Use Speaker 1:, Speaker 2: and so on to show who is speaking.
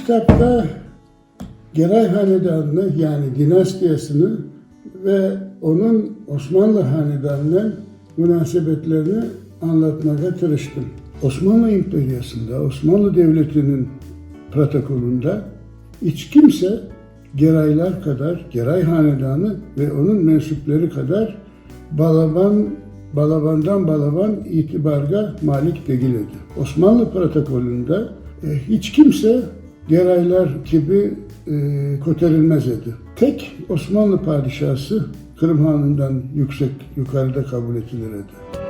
Speaker 1: kitapta Geray Hanedanı'nı yani dinastiyasını ve onun Osmanlı Hanedanı'nın münasebetlerini anlatmaya tırıştım. Osmanlı İmperyası'nda, Osmanlı Devleti'nin protokolünde hiç kimse Geraylar kadar, Geray Hanedanı ve onun mensupları kadar balaban itibarga malik değildi. Osmanlı protokolünde hiç kimse Geraylar gibi koterilmez idi. Tek Osmanlı padişahı Kırım Hanı'ndan yukarıda kabul edilir idi.